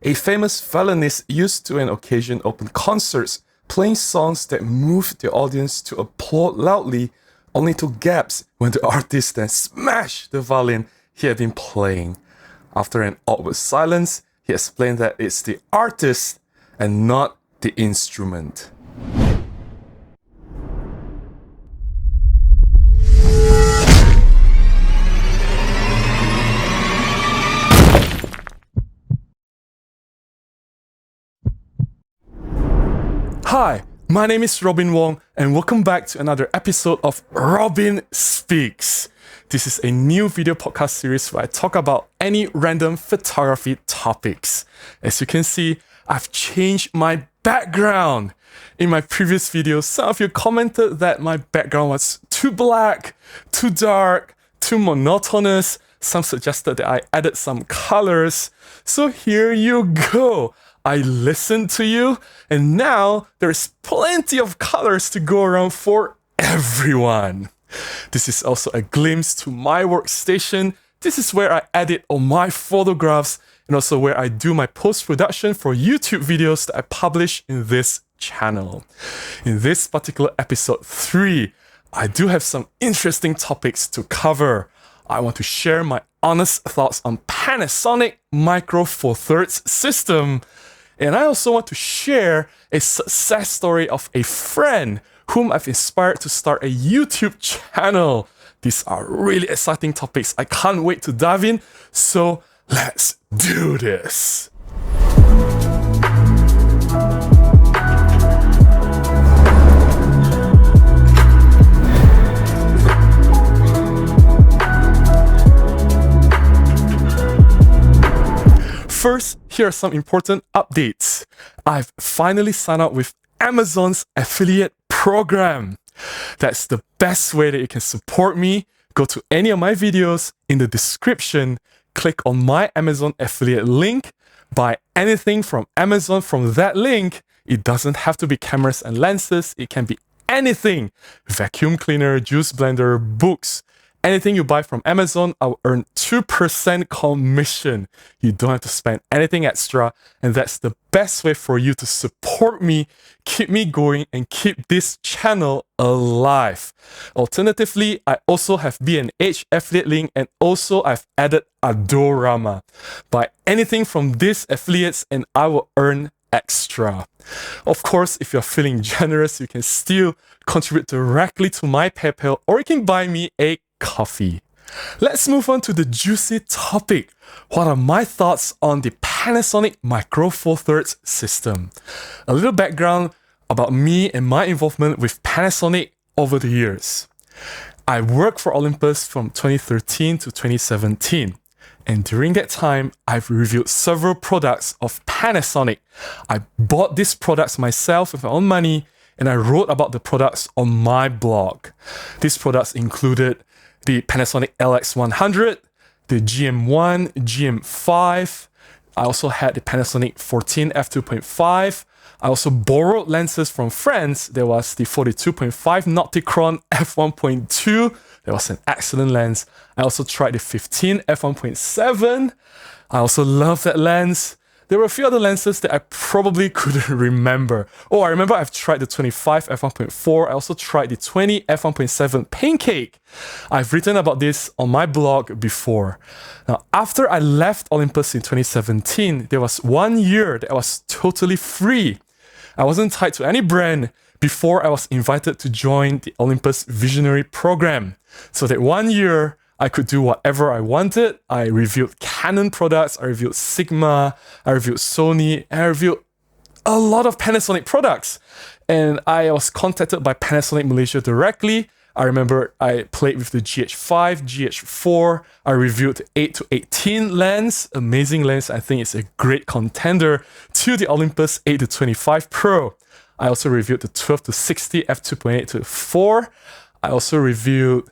A famous violinist used to an occasion open concerts, playing songs that moved the audience to applaud loudly, only to gasp when the artist then smashed the violin he had been playing. After an awkward silence, he explained that it's the artist and not the instrument. Hi, my name is Robin Wong, and welcome back to another episode of Robin Speaks. This is a new video podcast series where I talk about any random photography topics. As you can see, I've changed my background. In my previous videos, some of you commented that my background was too black, too dark, too monotonous. Some suggested that I added some colors. So here you go. I listened to you, and now there's plenty of colors to go around for everyone. This is also a glimpse to my workstation. This is where I edit all my photographs and also where I do my post-production for YouTube videos that I publish in this channel. In this particular episode 3, I do have some interesting topics to cover. I want to share my honest thoughts on Panasonic Micro Four Thirds system. And I also want to share a success story of a friend whom I've inspired to start a YouTube channel. These are really exciting topics. I can't wait to dive in. So let's do this. First, here are some important updates. I've finally signed up with Amazon's affiliate program. That's the best way that you can support me. Go to any of my videos in the description, click on my Amazon affiliate link, buy anything from Amazon from that link. It doesn't have to be cameras and lenses, it can be anything. Vacuum cleaner, juice blender, books. Anything you buy from Amazon, I'll earn 2% commission. You don't have to spend anything extra, and that's the best way for you to support me, keep me going, and keep this channel alive. Alternatively, I also have B&H affiliate link, and also I've added Adorama. Buy anything from these affiliates and I will earn extra. Of course, if you're feeling generous, you can still contribute directly to my PayPal, or you can buy me a coffee. Let's move on to the juicy topic. What are my thoughts on the Panasonic Micro Four Thirds system? A little background about me and my involvement with Panasonic over the years. I worked for Olympus from 2013 to 2017. And during that time, I've reviewed several products of Panasonic. I bought these products myself with my own money, and I wrote about the products on my blog. These products included the Panasonic LX100, the GM1, GM5. I also had the Panasonic 14 f2.5. I also borrowed lenses from friends. There was the 42.5 Nocticron f1.2. That was an excellent lens. I also tried the 15 f1.7. I also love that lens. There were a few other lenses that I probably couldn't remember. Oh, I remember I've tried the 25 f1.4. I also tried the 20 f1.7 Pancake. I've written about this on my blog before. Now, after I left Olympus in 2017, there was 1 year that I was totally free. I wasn't tied to any brand before I was invited to join the Olympus Visionary Program. So that 1 year, I could do whatever I wanted. I reviewed Canon products, I reviewed Sigma, I reviewed Sony, and I reviewed a lot of Panasonic products. And I was contacted by Panasonic Malaysia directly. I remember I played with the GH5, GH4. I reviewed the 8 to 18 lens, amazing lens. I think it's a great contender to the Olympus 8 to 25 Pro. I also reviewed the 12 to 60 f2.8 to 4. I also reviewed,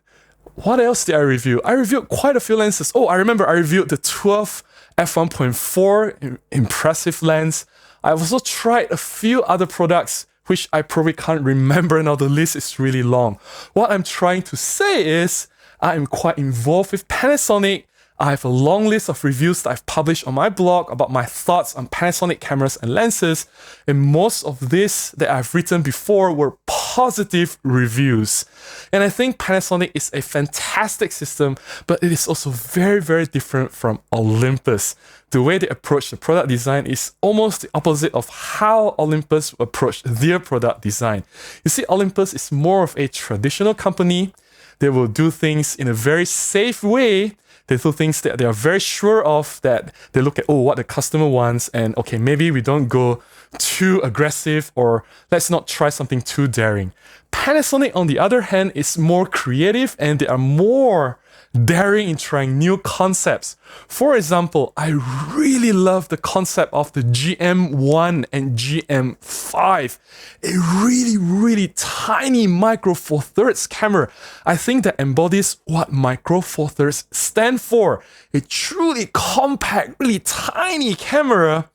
what else did I review? I reviewed quite a few lenses. Oh, I remember I reviewed the 12 f1.4, impressive lens. I've also tried a few other products which I probably can't remember now. The list is really long. What I'm trying to say is I'm quite involved with Panasonic. I have a long list of reviews that I've published on my blog about my thoughts on Panasonic cameras and lenses, and most of this that I've written before were positive reviews. And I think Panasonic is a fantastic system, but it is also very, very different from Olympus. The way they approach the product design is almost the opposite of how Olympus approached their product design. You see, Olympus is more of a traditional company. They will do things in a very safe way. They do things that they are very sure of, that they look at, oh, what the customer wants, and okay, maybe we don't go too aggressive, or let's not try something too daring. Panasonic, on the other hand, is more creative, and they are more daring in trying new concepts. For example, I really love the concept of the GM1 and GM5, a really, really tiny Micro Four Thirds camera. I think that embodies what Micro Four Thirds stand for, a truly compact, really tiny camera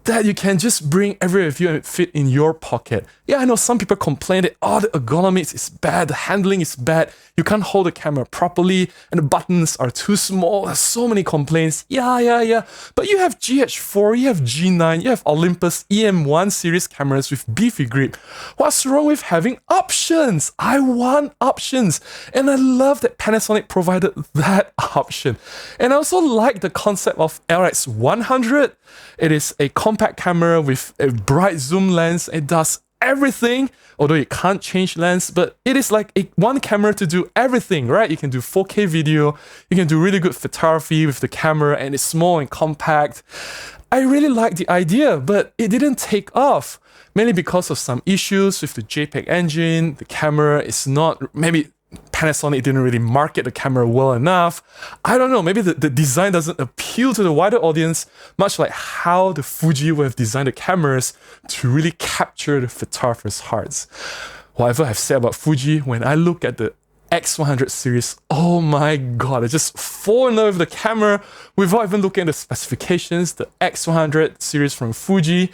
that you can just bring everywhere with you and fit in your pocket. Yeah, I know some people complain that, oh, the ergonomics is bad, the handling is bad, you can't hold the camera properly, and the buttons are too small. There's so many complaints. Yeah. But you have GH4, you have G9, you have Olympus EM1 series cameras with beefy grip. What's wrong with having options? I want options. And I love that Panasonic provided that option. And I also like the concept of LX100. It is a compact camera with a bright zoom lens. It does everything, although you can't change lens, but it is like one camera to do everything, right? You can do 4K video, you can do really good photography with the camera, and it's small and compact. I really like the idea, but it didn't take off, mainly because of some issues with the JPEG engine. The camera is not, maybe Panasonic didn't really market the camera well enough. I don't know, maybe the design doesn't appeal to the wider audience, much like how the Fuji would have designed the cameras to really capture the photographer's hearts. Whatever I've said about Fuji, when I look at the X100 series, oh my god, I just fall in love with the camera without even looking at the specifications. The X100 series from Fuji,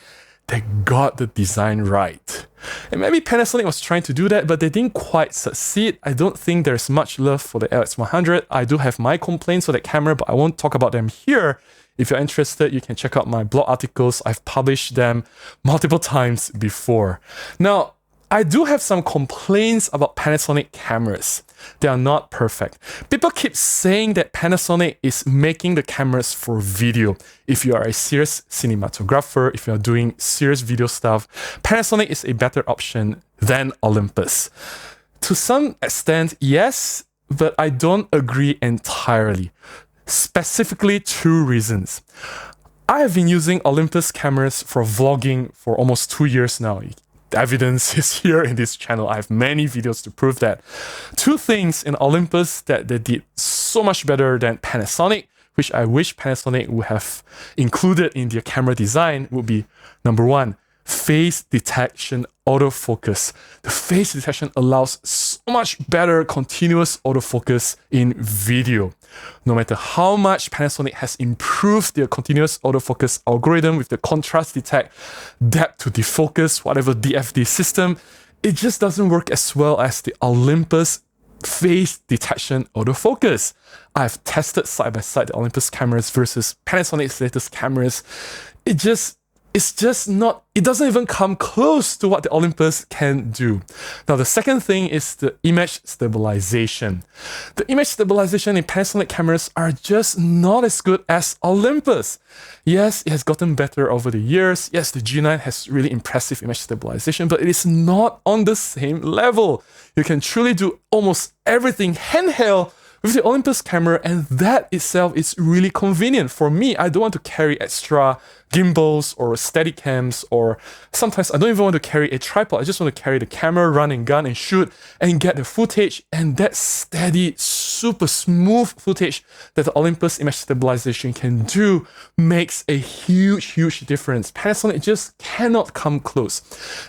they got the design right. And maybe Panasonic was trying to do that, but they didn't quite succeed. I don't think there's much love for the LX100. I do have my complaints for that camera, but I won't talk about them here. If you're interested, you can check out my blog articles. I've published them multiple times before. Now, I do have some complaints about Panasonic cameras. They are not perfect. People keep saying that Panasonic is making the cameras for video. If you are a serious cinematographer, if you are doing serious video stuff, Panasonic is a better option than Olympus. To some extent, yes, but I don't agree entirely. Specifically, two reasons. I have been using Olympus cameras for vlogging for almost 2 years now. The evidence is here in this channel. I have many videos to prove that. Two things in Olympus that they did so much better than Panasonic, which I wish Panasonic would have included in their camera design, would be number one, face detection autofocus. The face detection allows so much better continuous autofocus in video. No matter how much Panasonic has improved their continuous autofocus algorithm with the contrast detect, depth to defocus, whatever DFD system, it just doesn't work as well as the Olympus face detection autofocus. I've tested side by side the Olympus cameras versus Panasonic's latest cameras. It's just not, it doesn't even come close to what the Olympus can do. Now, the second thing is the image stabilization. The image stabilization in Panasonic cameras are just not as good as Olympus. Yes, it has gotten better over the years. Yes, the G9 has really impressive image stabilization, but it is not on the same level. You can truly do almost everything handheld with the Olympus camera, and that itself is really convenient. For me, I don't want to carry extra gimbals or steady cams, or sometimes I don't even want to carry a tripod. I just want to carry the camera, run and gun and shoot and get the footage, and that steady, super smooth footage that the Olympus image stabilization can do makes a huge difference. Panasonic just cannot come close.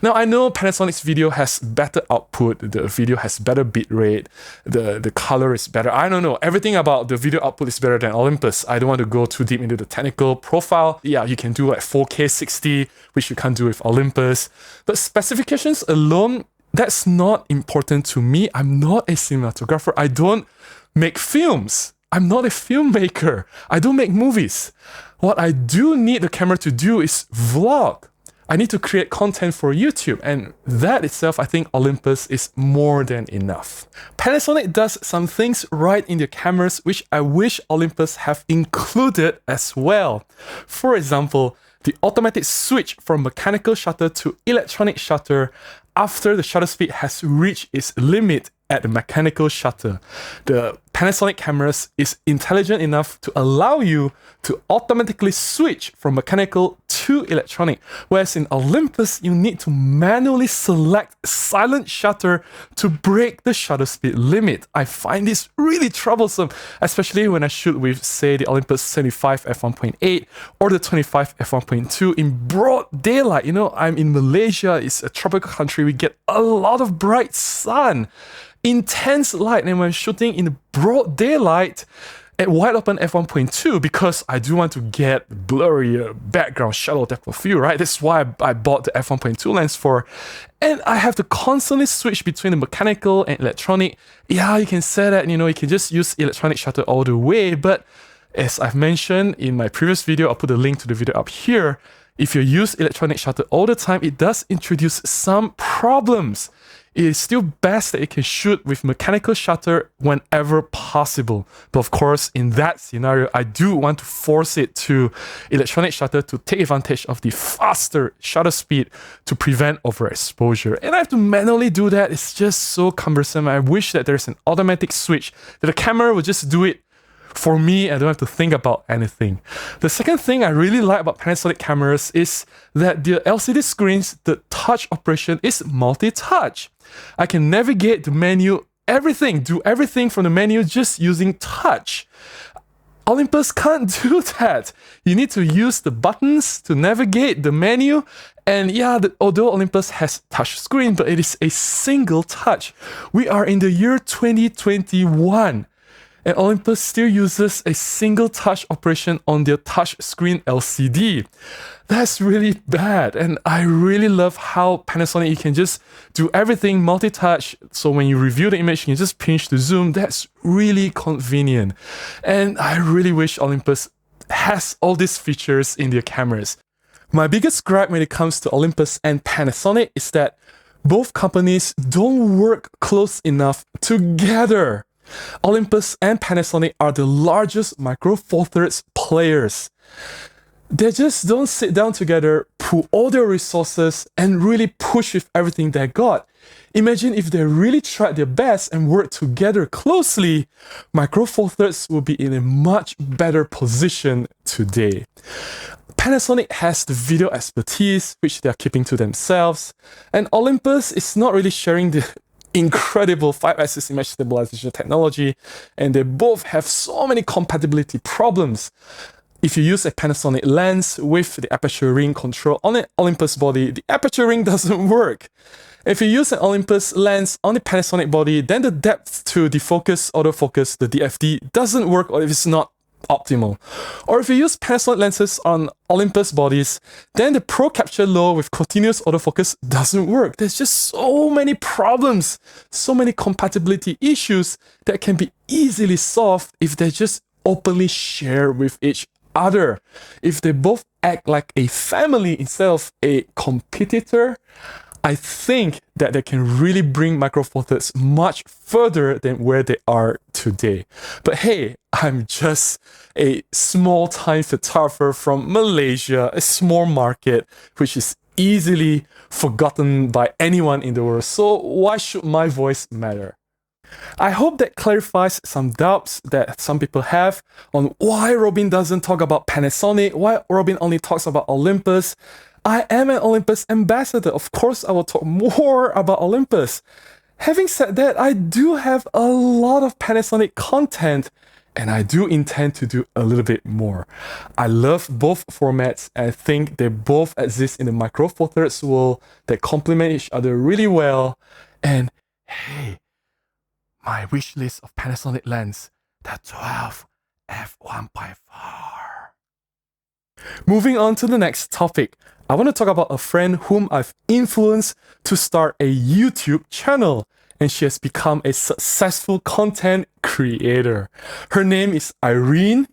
Now, I know Panasonic's video has better output, the video has better bitrate, the color is better. I don't know, everything about the video output is better than Olympus. I don't want to go too deep into the technical profile. Yeah, you can do like 4K 60, which you can't do with Olympus. But specifications alone, that's not important to me. I'm not a cinematographer. I don't make films. I'm not a filmmaker. I don't make movies. What I do need the camera to do is vlog. I need to create content for YouTube, and that itself, I think Olympus is more than enough. Panasonic does some things right in their cameras which I wish Olympus have included as well. For example, the automatic switch from mechanical shutter to electronic shutter after the shutter speed has reached its limit at the mechanical shutter. The Panasonic cameras is intelligent enough to allow you to automatically switch from mechanical to electronic, whereas in Olympus, you need to manually select silent shutter to break the shutter speed limit. I find this really troublesome, especially when I shoot with, say, the Olympus 75 f1.8 or the 25 f1.2 in broad daylight. You know, I'm in Malaysia, it's a tropical country, we get a lot of bright sun, intense light, and when shooting in broad daylight at wide open f1.2, because I do want to get blurry background shadow depth of field, right? That's why I bought the f1.2 lens for, and I have to constantly switch between the mechanical and electronic. Yeah, you can say that, you know, you can just use electronic shutter all the way, but as I've mentioned in my previous video, I'll put the link to the video up here. If you use electronic shutter all the time, it does introduce some problems. It is still best that you can shoot with mechanical shutter whenever possible. But of course, in that scenario, I do want to force it to electronic shutter to take advantage of the faster shutter speed to prevent overexposure. And I have to manually do that. It's just so cumbersome. I wish that there's an automatic switch, that the camera will just do it for me. I don't have to think about anything. The second thing I really like about Panasonic cameras is that the LCD screens, the touch operation is multi-touch. I can navigate the menu, do everything from the menu just using touch. Olympus can't do that. You need to use the buttons to navigate the menu. And yeah, although Olympus has touch screen, but it is a single touch. We are in the year 2021. And Olympus still uses a single touch operation on their touch screen LCD. That's really bad, and I really love how Panasonic, you can just do everything multi-touch, so when you review the image, you can just pinch to zoom. That's really convenient. And I really wish Olympus has all these features in their cameras. My biggest gripe when it comes to Olympus and Panasonic is that both companies don't work close enough together. Olympus and Panasonic are the largest Micro Four Thirds players. They just don't sit down together, pool all their resources, and really push with everything they got. Imagine if they really tried their best and worked together closely, Micro Four Thirds will be in a much better position today. Panasonic has the video expertise, which they are keeping to themselves, and Olympus is not really sharing the incredible 5-axis image stabilization technology, and they both have so many compatibility problems. If you use a Panasonic lens with the aperture ring control on an Olympus body, the aperture ring doesn't work. If you use an Olympus lens on the Panasonic body, then the depth to defocus, autofocus, the DFD doesn't work, or if it's not optimal. Or if you use Panasonic lenses on Olympus bodies, then the Pro Capture Low with continuous autofocus doesn't work. There's just so many problems, so many compatibility issues that can be easily solved if they just openly share with each other. If they both act like a family instead of a competitor, I think that they can really bring Micro Four Thirds much further than where they are today. But hey, I'm just a small-time photographer from Malaysia, a small market, which is easily forgotten by anyone in the world. So why should my voice matter? I hope that clarifies some doubts that some people have on why Robin doesn't talk about Panasonic, why Robin only talks about Olympus. I am an Olympus ambassador. Of course, I will talk more about Olympus. Having said that, I do have a lot of Panasonic content, and I do intend to do a little bit more. I love both formats, and I think they both exist in the Micro Four Thirds world that complement each other really well. And hey, my wish list of Panasonic lens, the 12 f1.4. Moving on to the next topic, I want to talk about a friend whom I've influenced to start a YouTube channel. and she has become a successful content creator. Her name is IRENE.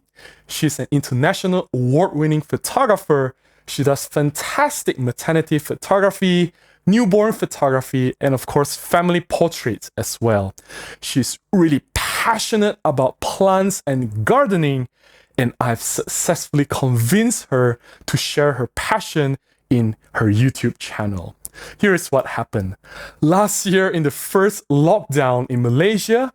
She's an international award-winning photographer. She does fantastic maternity photography, newborn photography, and of course, family portraits as well. She's really passionate about plants and gardening, and I've successfully convinced her to share her passion in her YouTube channel. Here is what happened. Last year, in the first lockdown in Malaysia,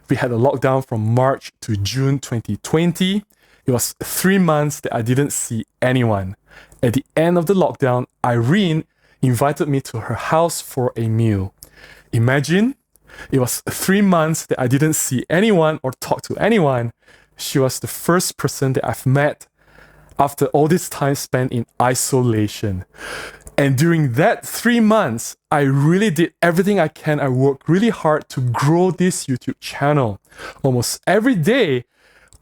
we had a lockdown from March to June 2020. It was 3 months that I didn't see anyone. At the end of the lockdown, IRENE invited me to her house for a meal. Imagine, it was 3 months that I didn't see anyone or talk to anyone. She was the first person that I've met after all this time spent in isolation. And during that 3 months, I really did everything I can. I worked really hard to grow this YouTube channel. Almost every day,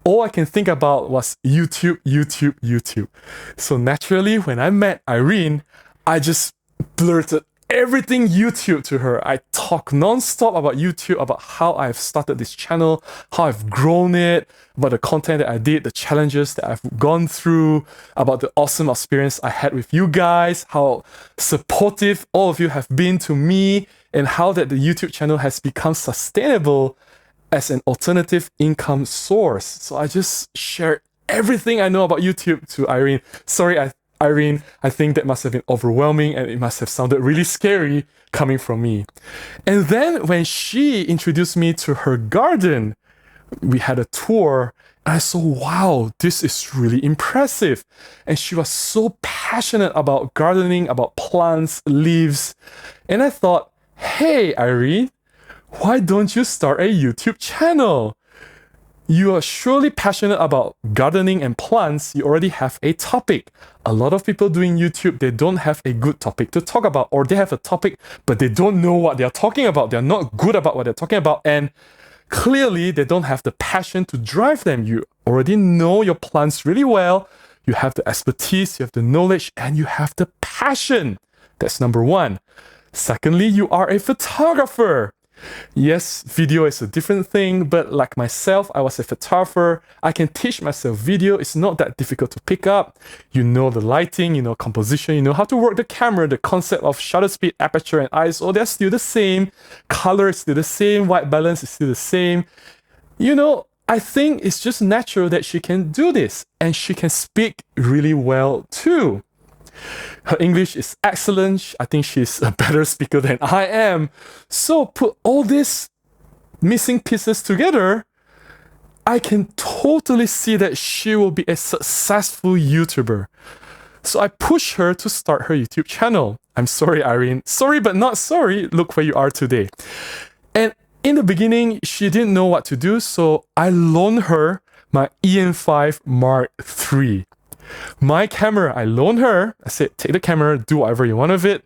all I can think about was YouTube, YouTube, YouTube. So naturally, when I met IRENE, I just blurted everything YouTube to her. I talk non-stop about YouTube, about how I've started this channel, how I've grown it, about the content that I did, the challenges that I've gone through, about the awesome experience I had with you guys, how supportive all of you have been to me, and how that the YouTube channel has become sustainable as an alternative income source. So I just shared everything I know about YouTube to IRENE. Sorry, IRENE, I think that must have been overwhelming and it must have sounded really scary coming from me. And then when she introduced me to her garden, we had a tour and I saw, wow, this is really impressive. And she was so passionate about gardening, about plants, leaves. And I thought, hey, IRENE, why don't you start a YouTube channel? You are surely passionate about gardening and plants. You already have a topic. A lot of people doing YouTube, they don't have a good topic to talk about, or they have a topic, but they don't know what they're talking about. They're not good about what they're talking about. And clearly, they don't have the passion to drive them. You already know your plants really well. You have the expertise, you have the knowledge, and you have the passion. That's number one. Secondly, you are a photographer. Yes, video is a different thing, but like myself, I was a photographer. I can teach myself video. It's not that difficult to pick up. You know the lighting, you know composition, you know how to work the camera, the concept of shutter speed, aperture, and ISO, they're still the same. Color is still the same. White balance is still the same. You know, I think it's just natural that she can do this, and she can speak really well too. Her English is excellent. I think she's a better speaker than I am. So put all these missing pieces together, I can totally see that she will be a successful YouTuber. So I pushed her to start her YouTube channel. I'm sorry, IRENE. Sorry, but not sorry. Look where you are today. And in the beginning, she didn't know what to do. So I loaned her my EM5 Mark III. My camera, I loaned her. I said, take the camera, do whatever you want with it.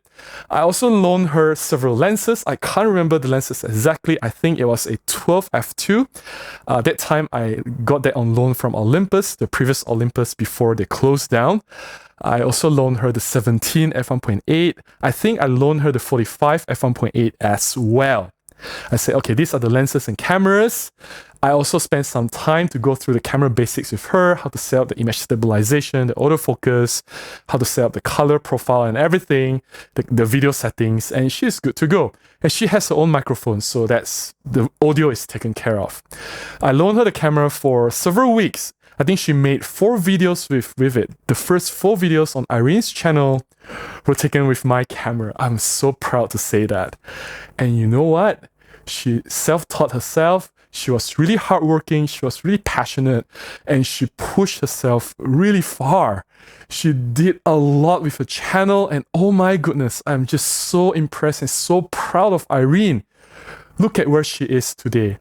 I also loaned her several lenses. I can't remember the lenses exactly. I think it was a 12 f2. That time I got that on loan from Olympus, the previous Olympus before they closed down. I also loaned her the 17 f1.8. I think I loaned her the 45 f1.8 as well. I said, okay, these are the lenses and cameras. I also spent some time to go through the camera basics with her, how to set up the image stabilization, the autofocus, how to set up the color profile and everything, the video settings, and she's good to go. And she has her own microphone, so that's the audio is taken care of. I loaned her the camera for several weeks. I think she made 4 videos with it. The first 4 videos on IRENE's channel were taken with my camera. I'm so proud to say that. And you know what? She self-taught herself. She was really hardworking. She was really passionate. And she pushed herself really far. She did a lot with her channel. And oh my goodness, I'm just so impressed and so proud of IRENE. Look at where she is today.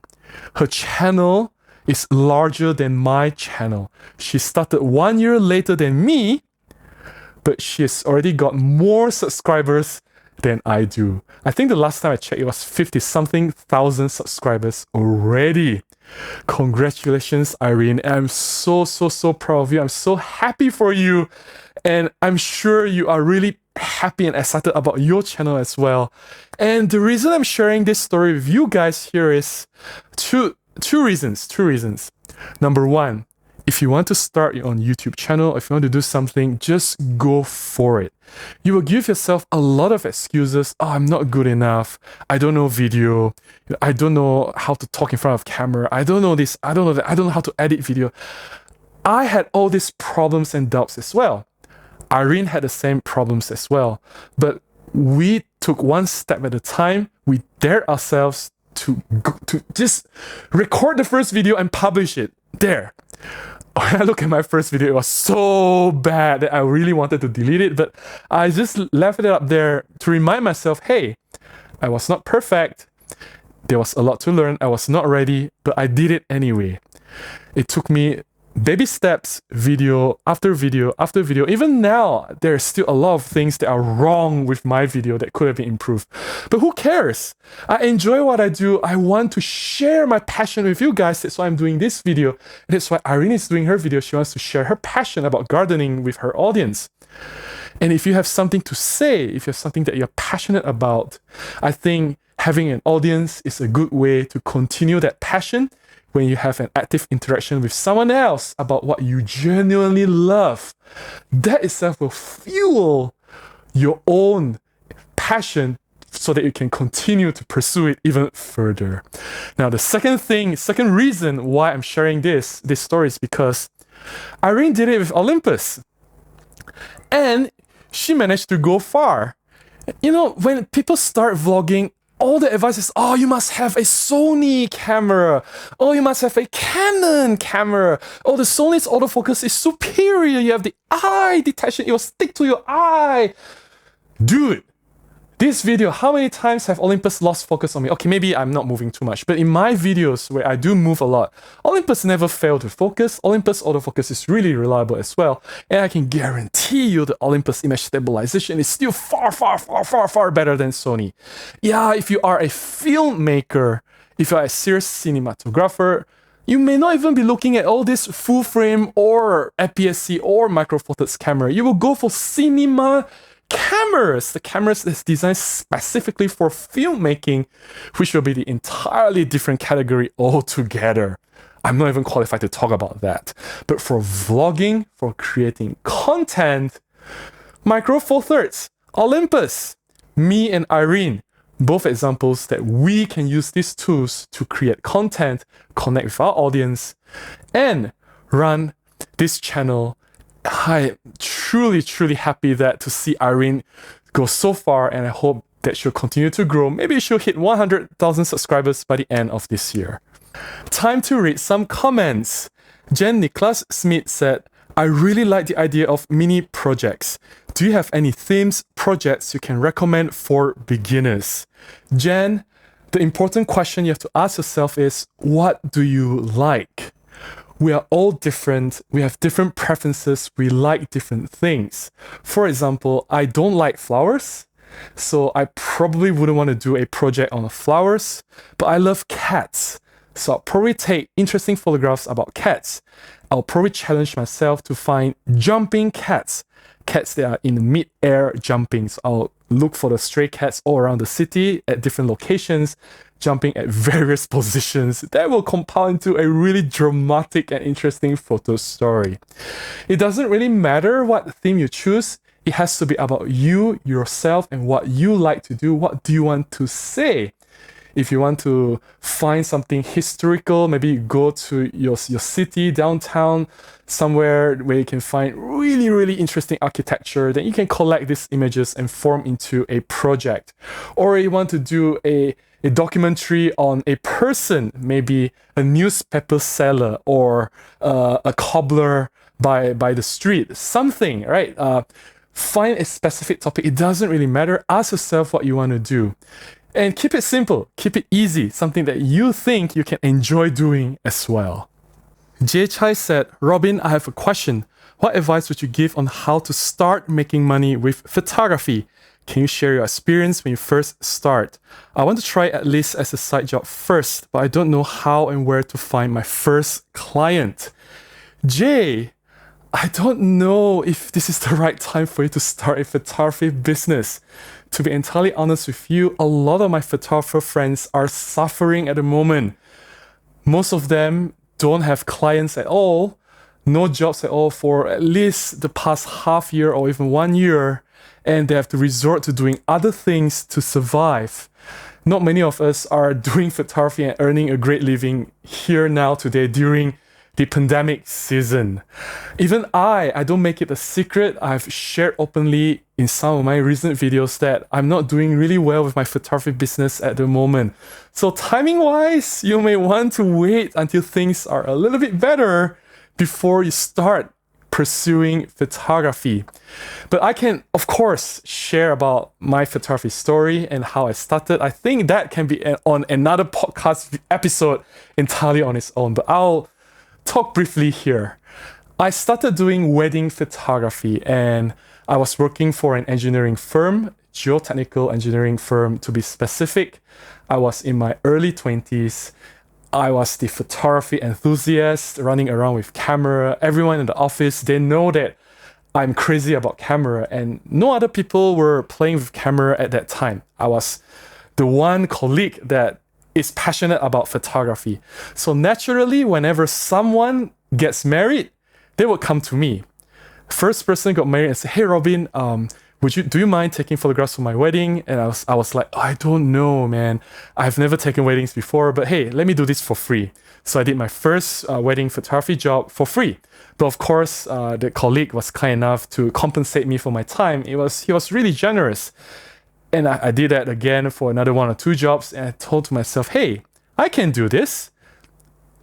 Her channel is larger than my channel. She started 1 year later than me, but she has already got more subscribers than I do. I think the last time I checked, it was 50-something thousand subscribers already. Congratulations, IRENE. I'm so proud of you. I'm so happy for you. And I'm sure you are really happy and excited about your channel as well. And the reason I'm sharing this story with you guys here is two reasons. Number one, if you want to start your own YouTube channel, if you want to do something, just go for it. You will give yourself a lot of excuses. Oh, I'm not good enough. I don't know video. I don't know how to talk in front of camera. I don't know this. I don't know that. I don't know how to edit video. I had all these problems and doubts as well. Irene had the same problems as well. But we took one step at a time. We dared ourselves to just record the first video and publish it. There. When I look at my first video, it was so bad that I really wanted to delete it, but I just left it up there to remind myself, hey, I was not perfect. There was a lot to learn. I was not ready, but I did it anyway. It took me baby steps, video after video after video. Even now, there's still a lot of things that are wrong with my video that could have been improved. But who cares? I enjoy what I do. I want to share my passion with you guys. That's why I'm doing this video. And that's why Irene is doing her video. She wants to share her passion about gardening with her audience. And if you have something to say, if you have something that you're passionate about, I think having an audience is a good way to continue that passion when you have an active interaction with someone else about what you genuinely love. That itself will fuel your own passion so that you can continue to pursue it even further. Now, the second reason why I'm sharing this story is because Irene did it with Olympus. And she managed to go far. You know, when people start vlogging, all the advice is, oh, you must have a Sony camera. Oh, you must have a Canon camera. Oh, the Sony's autofocus is superior. You have the eye detection. It will stick to your eye. Dude, this video, how many times have Olympus lost focus on me? Okay, maybe I'm not moving too much, but in my videos where I do move a lot, Olympus never failed to focus. Olympus autofocus is really reliable as well. And I can guarantee you the Olympus image stabilization is still far better than Sony. Yeah, if you are a filmmaker, if you are a serious cinematographer, you may not even be looking at all this full frame or APS-C or Micro Four Thirds camera. You will go for cinema cameras, the cameras that's designed specifically for filmmaking, which will be the entirely different category altogether. I'm not even qualified to talk about that. But for vlogging, for creating content, Micro Four Thirds, Olympus, me and Irene, both examples that we can use these tools to create content, connect with our audience, and run this channel. I'm truly happy to see Irene go so far, and I hope that she'll continue to grow. Maybe she'll hit 100,000 subscribers by the end of this year. Time to read some comments. Jen Niklas Smith said, I really like the idea of mini projects. Do you have any themes, projects you can recommend for beginners? Jen, the important question you have to ask yourself is, what do you like? We are all different. We have different preferences. We like different things. For example, I don't like flowers, so I probably wouldn't want to do a project on flowers, but I love cats. So I'll probably take interesting photographs about cats. I'll probably challenge myself to find jumping cats that are in mid-air jumping. So I'll look for the stray cats all around the city at different locations, jumping at various positions. That will compile into a really dramatic and interesting photo story. It doesn't really matter what theme you choose. It has to be about you, yourself, and what you like to do. What do you want to say? If you want to find something historical, maybe you go to your city, downtown, somewhere where you can find really interesting architecture, then you can collect these images and form into a project. Or you want to do a documentary on a person, maybe a newspaper seller or a cobbler by the street, something, right? Find a specific topic. It doesn't really matter. Ask yourself what you want to do. And keep it simple, keep it easy, something that you think you can enjoy doing as well. Jay Chai said, Robin, I have a question. What advice would you give on how to start making money with photography? Can you share your experience when you first start? I want to try at least as a side job first, but I don't know how and where to find my first client. Jay, I don't know if this is the right time for you to start a photography business. To be entirely honest with you, a lot of my photographer friends are suffering at the moment. Most of them don't have clients at all, no jobs at all for at least the past half year or even 1 year, and they have to resort to doing other things to survive. Not many of us are doing photography and earning a great living here now today during the pandemic season. Even I don't make it a secret. I've shared openly in some of my recent videos that I'm not doing really well with my photography business at the moment. So timing wise, you may want to wait until things are a little bit better before you start pursuing photography. But I can, of course, share about my photography story and how I started. I think that can be on another podcast episode entirely on its own, but I'll talk briefly here. I started doing wedding photography and I was working for an engineering firm, geotechnical engineering firm to be specific. I was in my early 20s. I was the photography enthusiast running around with camera. Everyone in the office, they know that I'm crazy about camera and no other people were playing with camera at that time. I was the one colleague that is passionate about photography. So naturally, whenever someone gets married, they would come to me. First person got married and said, "Hey Robin, do you mind taking photographs for my wedding?" And I was like, "I don't know, man. I've never taken weddings before, but hey, let me do this for free." So I did my first wedding photography job for free. But of course, the colleague was kind enough to compensate me for my time. He was really generous. And I did that again for another 1 or 2 jobs. And I told to myself, hey, I can do this.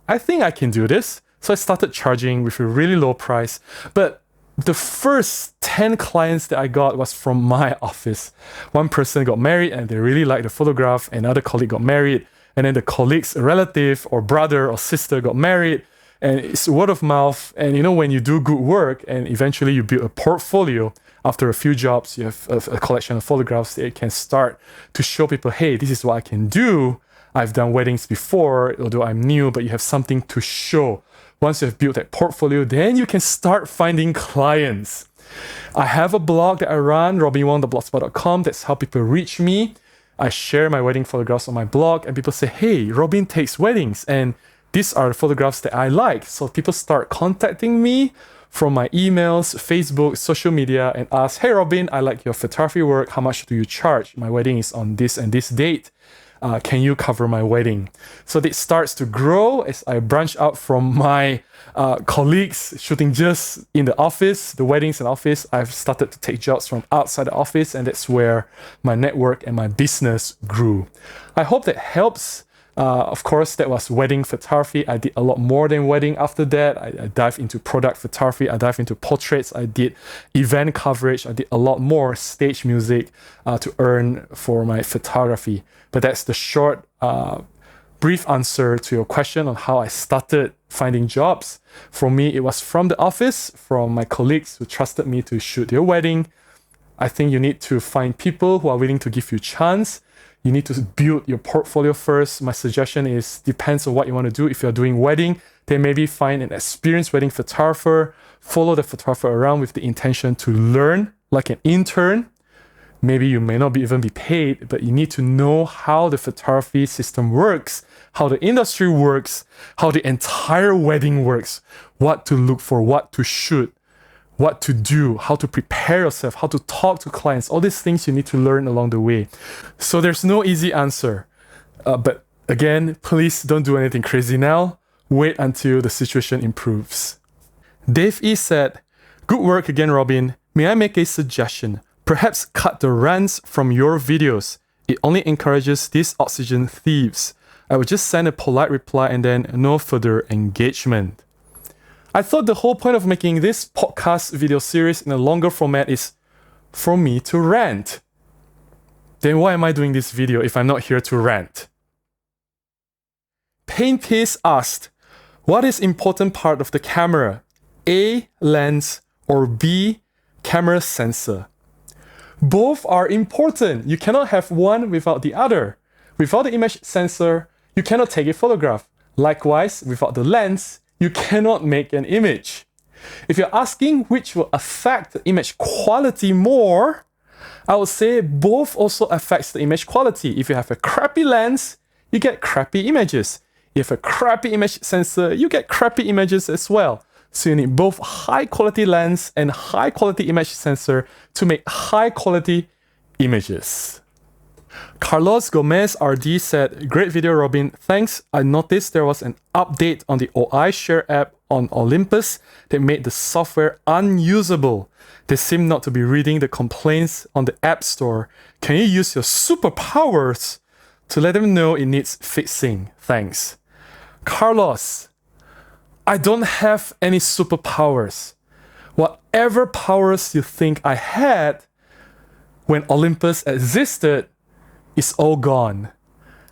I think I can do this. So I started charging with a really low price. But the first 10 clients that I got was from my office. One person got married and they really liked the photograph. Another colleague got married. And then the colleague's relative or brother or sister got married. And it's word of mouth. And you know, when you do good work and eventually you build a portfolio, after a few jobs, you have a collection of photographs that you can start to show people, hey, this is what I can do. I've done weddings before, although I'm new, but you have something to show. Once you have built that portfolio, then you can start finding clients. I have a blog that I run, robinwong.blogspot.com. That's how people reach me. I share my wedding photographs on my blog and people say, hey, Robin takes weddings and these are the photographs that I like. So people start contacting me from my emails, Facebook, social media, and ask, hey Robin, I like your photography work. How much do you charge? My wedding is on this and this date. Can you cover my wedding? So it starts to grow as I branch out from my colleagues shooting just in the office, the weddings and office. I've started to take jobs from outside the office, and that's where my network and my business grew. I hope that helps. Of course, that was wedding photography. I did a lot more than wedding after that. I dived into product photography. I dived into portraits. I did event coverage. I did a lot more stage music to earn for my photography. But that's the short, brief answer to your question on how I started finding jobs. For me, it was from the office, from my colleagues who trusted me to shoot their wedding. I think you need to find people who are willing to give you a chance. You need to build your portfolio first. My suggestion is, depends on what you want to do. If you're doing wedding, then maybe find an experienced wedding photographer, follow the photographer around with the intention to learn like an intern. Maybe you may not even be paid, but you need to know how the photography system works, how the industry works, how the entire wedding works, what to look for, what to shoot, what to do, how to prepare yourself, how to talk to clients, all these things you need to learn along the way. So there's no easy answer. But again, please don't do anything crazy now. Wait until the situation improves. Dave E said, good work again, Robin. May I make a suggestion? Perhaps cut the rants from your videos. It only encourages these oxygen thieves. I would just send a polite reply and then no further engagement. I thought the whole point of making this podcast video series in a longer format is for me to rant. Then why am I doing this video if I'm not here to rant? Paint Piece asked, what is important part of the camera? A, lens, or B, camera sensor? Both are important. You cannot have one without the other. Without the image sensor, you cannot take a photograph. Likewise, without the lens, you cannot make an image. If you're asking which will affect the image quality more, I would say both also affects the image quality. If you have a crappy lens, you get crappy images. If you have a crappy image sensor, you get crappy images as well. So you need both high quality lens and high quality image sensor to make high quality images. Carlos Gomez RD said, "Great video, Robin. Thanks. I noticed there was an update on the OI Share app on Olympus that made the software unusable. They seem not to be reading the complaints on the App Store. Can you use your superpowers to let them know it needs fixing? Thanks." Carlos, I don't have any superpowers. Whatever powers you think I had when Olympus existed is all gone.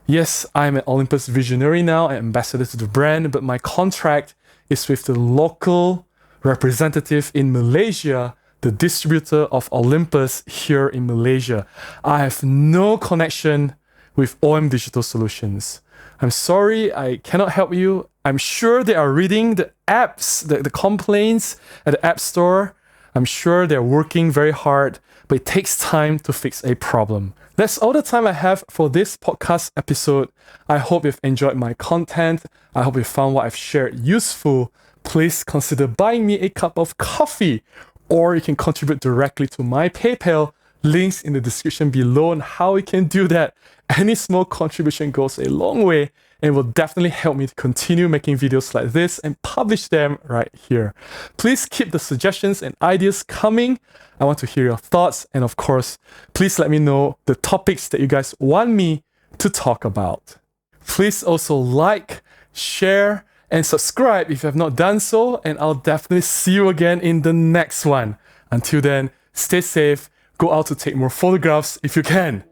Yes, I'm an Olympus visionary now, an ambassador to the brand, but my contract is with the local representative in Malaysia, the distributor of Olympus here in Malaysia. I have no connection with OM Digital Solutions. I'm sorry, I cannot help you. I'm sure they are reading the apps, the complaints at the App Store. I'm sure they're working very hard, but it takes time to fix a problem. That's all the time I have for this podcast episode. I hope you've enjoyed my content. I hope you found what I've shared useful. Please consider buying me a cup of coffee, or you can contribute directly to my PayPal. Links in the description below on how you can do that. Any small contribution goes a long way and will definitely help me to continue making videos like this and publish them right here. Please keep the suggestions and ideas coming. I want to hear your thoughts, and of course, please let me know the topics that you guys want me to talk about. Please also like, share, and subscribe if you have not done so, and I'll definitely see you again in the next one. Until then, stay safe, go out to take more photographs if you can.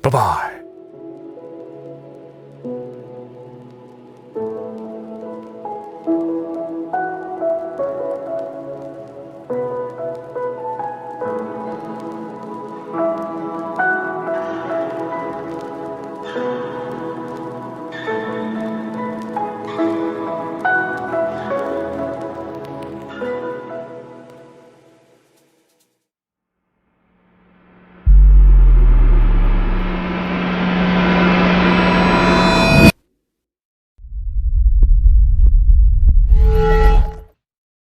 Bye-bye.